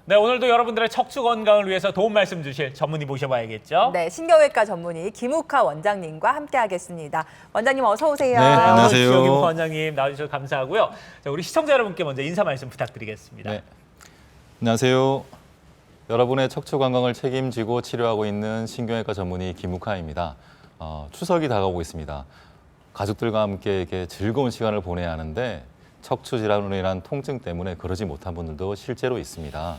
네, 오늘도 여러분들의 척추 건강을 위해서 도움 말씀 주실 전문의 모셔봐야겠죠? 네, 신경외과 전문의 김욱하 원장님과 함께하겠습니다. 원장님 어서 오세요. 네, 안녕하세요. 오늘 김욱하 원장님 나와주셔서 감사하고요. 자, 우리 시청자 여러분께 먼저 인사 말씀 부탁드리겠습니다. 네. 안녕하세요. 여러분의 척추 건강을 책임지고 치료하고 있는 신경외과 전문의 김욱하입니다. 추석이 다가오고 있습니다. 가족들과 함께 이렇게 즐거운 시간을 보내야 하는데 척추 질환으로 인한 통증 때문에 그러지 못한 분들도 실제로 있습니다.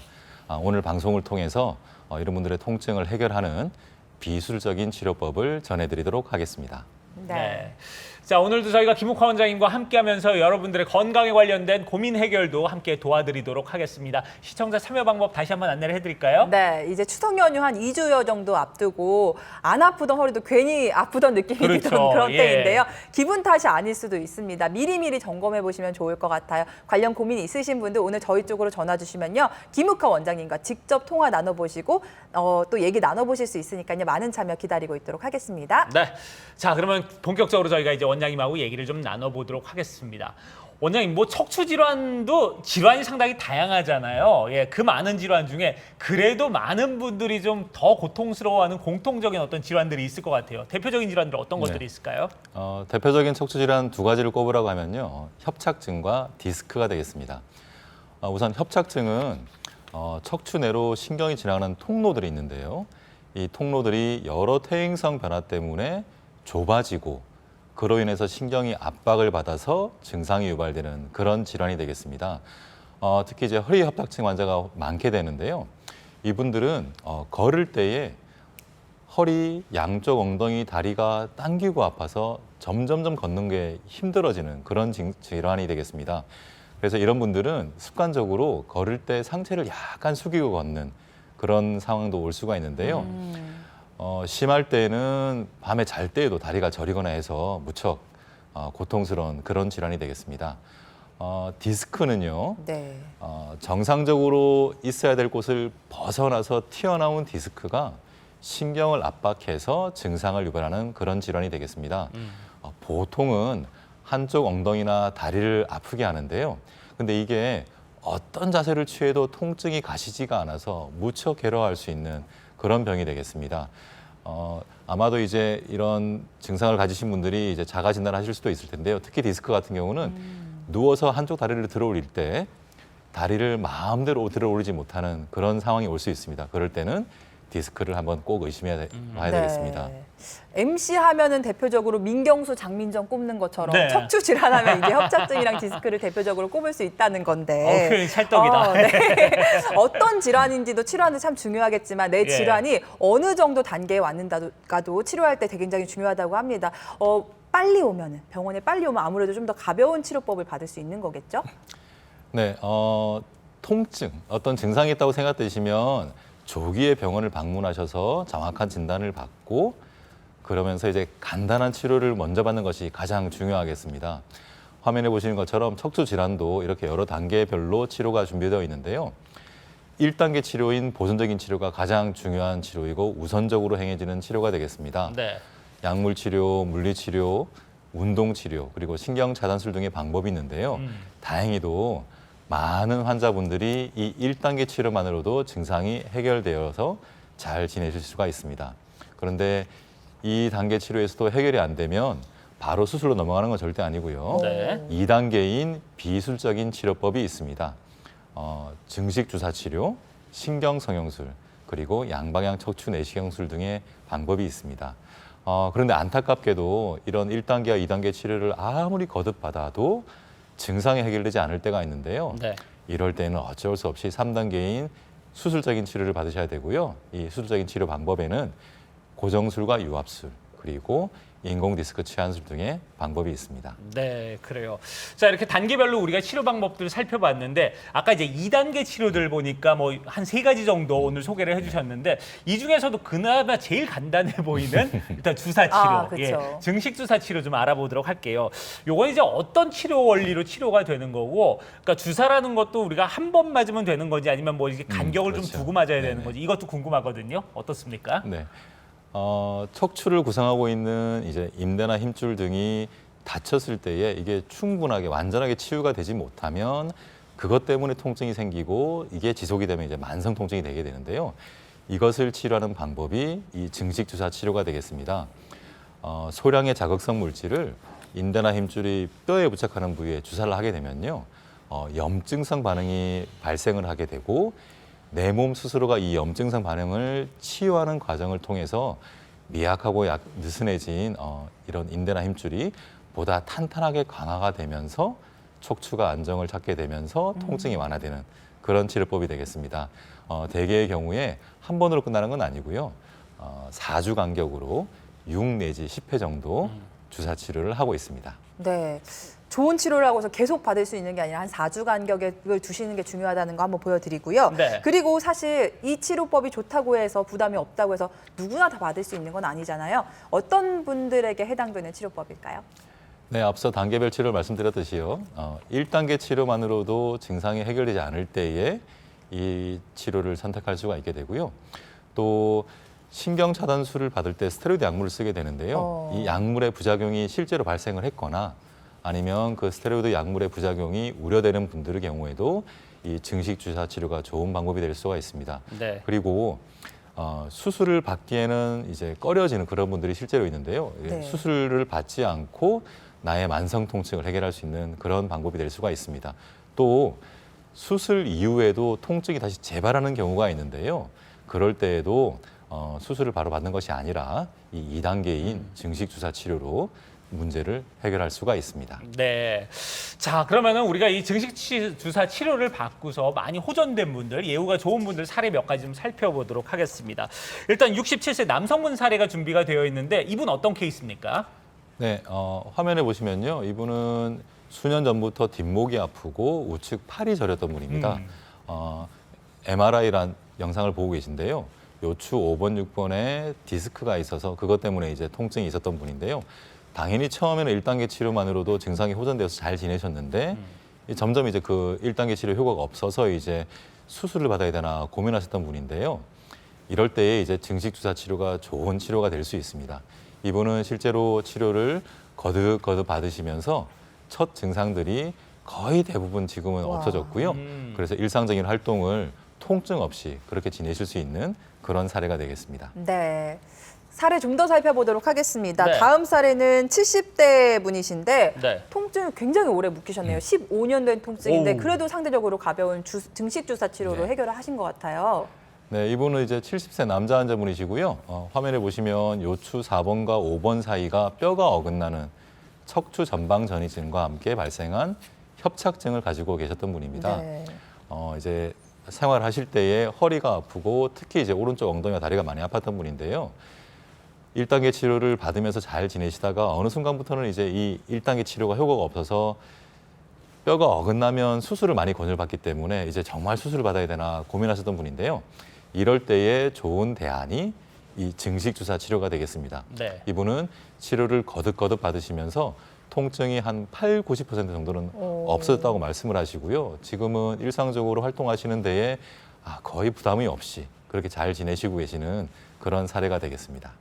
오늘 방송을 통해서 이런 분들의 통증을 해결하는 비술적인 치료법을 전해드리도록 하겠습니다. 네. 자, 오늘도 저희가 김욱하 원장님과 함께하면서 여러분들의 건강에 관련된 고민 해결도 함께 도와드리도록 하겠습니다. 시청자 참여 방법 다시 한번 안내를 해드릴까요? 네, 이제 추석 연휴 한 2주여 정도 앞두고 안 아프던 허리도 괜히 아프던 느낌이 그렇죠. 드는 그런 예. 때인데요. 기분 탓이 아닐 수도 있습니다. 미리미리 점검해 보시면 좋을 것 같아요. 관련 고민이 있으신 분들 오늘 저희 쪽으로 전화 주시면요. 김욱하 원장님과 직접 통화 나눠보시고 또 얘기 나눠보실 수 있으니까요. 많은 참여 기다리고 있도록 하겠습니다. 네. 자, 그러면 본격적으로 저희가 이제 원장님하고 얘기를 좀 나눠보도록 하겠습니다. 원장님, 뭐 척추 질환도 질환이 상당히 다양하잖아요. 예, 그 많은 질환 중에 그래도 많은 분들이 좀 더 고통스러워하는 공통적인 어떤 질환들이 있을 것 같아요. 대표적인 질환들 어떤 것들이 있을까요? 대표적인 척추 질환 두 가지를 꼽으라고 하면요. 협착증과 디스크가 되겠습니다. 우선 협착증은 척추 내로 신경이 지나가는 통로들이 있는데요. 이 통로들이 여러 퇴행성 변화 때문에 좁아지고 그로 인해서 신경이 압박을 받아서 증상이 유발되는 그런 질환이 되겠습니다. 특히 이제 허리 협착증 환자가 많게 되는데요. 이분들은 걸을 때에 허리, 양쪽 엉덩이, 다리가 당기고 아파서 점점점 걷는 게 힘들어지는 그런 질환이 되겠습니다. 그래서 이런 분들은 습관적으로 걸을 때 상체를 약간 숙이고 걷는 그런 상황도 올 수가 있는데요. 심할 때는 밤에 잘 때에도 다리가 저리거나 해서 무척 고통스러운 그런 질환이 되겠습니다. 디스크는요, 네. 정상적으로 있어야 될 곳을 벗어나서 튀어나온 디스크가 신경을 압박해서 증상을 유발하는 그런 질환이 되겠습니다. 보통은 한쪽 엉덩이나 다리를 아프게 하는데요. 근데 이게 어떤 자세를 취해도 통증이 가시지가 않아서 무척 괴로워할 수 있는 그런 병이 되겠습니다. 아마도 이제 이런 증상을 가지신 분들이 이제 자가 진단하실 수도 있을 텐데요. 특히 디스크 같은 경우는 누워서 한쪽 다리를 들어 올릴 때 다리를 마음대로 들어 올리지 못하는 그런 상황이 올 수 있습니다. 그럴 때는 디스크를 한번 꼭 의심해야 봐야 되겠습니다. MC 하면은 대표적으로 민경수, 장민정 꼽는 것처럼 네. 척추 질환하면 이제 협착증이랑 디스크를 대표적으로 꼽을 수 있다는 건데. 표현이 찰떡이다. 네. 어떤 질환인지도 치료하는 데 참 중요하겠지만 내 예. 질환이 어느 정도 단계에 왔는가도 치료할 때 굉장히 중요하다고 합니다. 빨리 오면은 병원에 빨리 오면 아무래도 좀 더 가벼운 치료법을 받을 수 있는 거겠죠? 네, 통증, 어떤 증상이 있다고 생각되시면 조기에 병원을 방문하셔서 정확한 진단을 받고 그러면서 이제 간단한 치료를 먼저 받는 것이 가장 중요하겠습니다. 화면에 보시는 것처럼 척추 질환도 이렇게 여러 단계별로 치료가 준비되어 있는데요. 1단계 치료인 보존적인 치료가 가장 중요한 치료이고 우선적으로 행해지는 치료가 되겠습니다. 네. 약물 치료, 물리 치료, 운동 치료, 그리고 신경 차단술 등의 방법이 있는데요. 다행히도 많은 환자분들이 이 1단계 치료만으로도 증상이 해결되어서 잘 지내실 수가 있습니다. 그런데 이 단계 치료에서도 해결이 안 되면 바로 수술로 넘어가는 건 절대 아니고요. 네. 2단계인 비술적인 치료법이 있습니다. 증식 주사 치료, 신경 성형술, 그리고 양방향 척추 내시경술 등의 방법이 있습니다. 그런데 안타깝게도 이런 1단계와 2단계 치료를 아무리 거듭받아도 증상이 해결되지 않을 때가 있는데요. 네. 이럴 때는 어쩔 수 없이 3단계인 수술적인 치료를 받으셔야 되고요. 이 수술적인 치료 방법에는 고정술과 유압술, 그리고 인공 디스크 치환술 등의 방법이 있습니다. 네, 그래요. 자, 이렇게 단계별로 우리가 치료 방법들을 살펴봤는데 아까 이제 2단계 치료들 보니까 뭐 한 3가지 정도 오늘 소개를 해주셨는데 이 중에서도 그나마 제일 간단해 보이는 일단 주사 치료, 그렇죠. 증식 주사 치료 좀 알아보도록 할게요. 요건 이제 어떤 치료 원리로 치료가 되는 거고, 그러니까 주사라는 것도 우리가 한 번 맞으면 되는 건지 아니면 뭐 이렇게 간격을 그렇죠. 좀 두고 맞아야 되는 네네. 건지 이것도 궁금하거든요. 어떻습니까? 네. 척추를 구성하고 있는 이제 임대나 힘줄 등이 다쳤을 때에 이게 충분하게 완전하게 치유가 되지 못하면 그것 때문에 통증이 생기고 이게 지속이 되면 이제 만성 통증이 되게 되는데요. 이것을 치료하는 방법이 이 증식 주사 치료가 되겠습니다. 소량의 자극성 물질을 인대나 힘줄이 뼈에 부착하는 부위에 주사를 하게 되면요. 염증성 반응이 발생을 하게 되고 내 몸 스스로가 이 염증성 반응을 치유하는 과정을 통해서 미약하고 느슨해진 이런 인대나 힘줄이 보다 탄탄하게 강화가 되면서 척추가 안정을 찾게 되면서 통증이 완화되는 그런 치료법이 되겠습니다. 대개의 경우에 한 번으로 끝나는 건 아니고요. 4주 간격으로 6 내지 10회 정도 주사 치료를 하고 있습니다. 네. 좋은 치료라고 해서 계속 받을 수 있는 게 아니라 한 4주 간격을 두시는 게 중요하다는 거 한번 보여드리고요. 네. 그리고 사실 이 치료법이 좋다고 해서 부담이 없다고 해서 누구나 다 받을 수 있는 건 아니잖아요. 어떤 분들에게 해당되는 치료법일까요? 네, 앞서 단계별 치료를 말씀드렸듯이요. 1단계 치료만으로도 증상이 해결되지 않을 때에 이 치료를 선택할 수가 있게 되고요. 또 신경 차단술을 받을 때 스테로이드 약물을 쓰게 되는데요. 이 약물의 부작용이 실제로 발생을 했거나 아니면 그 스테로이드 약물의 부작용이 우려되는 분들의 경우에도 이 증식 주사 치료가 좋은 방법이 될 수가 있습니다. 네. 그리고 수술을 받기에는 이제 꺼려지는 그런 분들이 실제로 있는데요. 네. 수술을 받지 않고 나의 만성 통증을 해결할 수 있는 그런 방법이 될 수가 있습니다. 또 수술 이후에도 통증이 다시 재발하는 경우가 있는데요. 그럴 때에도 수술을 바로 받는 것이 아니라 이 2단계인 증식 주사 치료로 문제를 해결할 수가 있습니다. 네. 자, 그러면은 우리가 이 증식 주사 치료를 받고서 많이 호전된 분들, 예후가 좋은 분들 사례 몇 가지 좀 살펴보도록 하겠습니다. 일단 67세 남성분 사례가 준비가 되어 있는데 이분 어떤 케이스입니까? 네, 화면에 보시면요. 이분은 수년 전부터 뒷목이 아프고 우측 팔이 저렸던 분입니다. MRI란 영상을 보고 계신데요. 요추 5번, 6번에 디스크가 있어서 그것 때문에 이제 통증이 있었던 분인데요. 당연히 처음에는 1단계 치료만으로도 증상이 호전되어서 잘 지내셨는데 점점 이제 그 1단계 치료 효과가 없어서 이제 수술을 받아야 되나 고민하셨던 분인데요. 이럴 때에 이제 증식 주사 치료가 좋은 치료가 될 수 있습니다. 이분은 실제로 치료를 거듭거듭 받으시면서 첫 증상들이 거의 대부분 지금은 없어졌고요. 그래서 일상적인 활동을 통증 없이 그렇게 지내실 수 있는 그런 사례가 되겠습니다. 네. 사례 좀 더 살펴보도록 하겠습니다. 네. 다음 사례는 70대 분이신데 네. 통증을 굉장히 오래 묵히셨네요. 15년 된 통증인데 오. 그래도 상대적으로 가벼운 증식 주사 치료로 네. 해결을 하신 것 같아요. 네, 이분은 이제 70세 남자 환자분이시고요. 화면에 보시면 요추 4번과 5번 사이가 뼈가 어긋나는 척추 전방 전이증과 함께 발생한 협착증을 가지고 계셨던 분입니다. 네. 이제 생활하실 때에 허리가 아프고 특히 이제 오른쪽 엉덩이와 다리가 많이 아팠던 분인데요. 1단계 치료를 받으면서 잘 지내시다가 어느 순간부터는 이제 이 1단계 치료가 효과가 없어서 뼈가 어긋나면 수술을 많이 권유받기 때문에 이제 정말 수술을 받아야 되나 고민하셨던 분인데요. 이럴 때에 좋은 대안이 이 증식 주사 치료가 되겠습니다. 네. 이분은 치료를 거듭거듭 받으시면서 통증이 한 80~90% 정도는 없어졌다고 말씀을 하시고요. 지금은 일상적으로 활동하시는 데에 거의 부담이 없이 그렇게 잘 지내시고 계시는 그런 사례가 되겠습니다.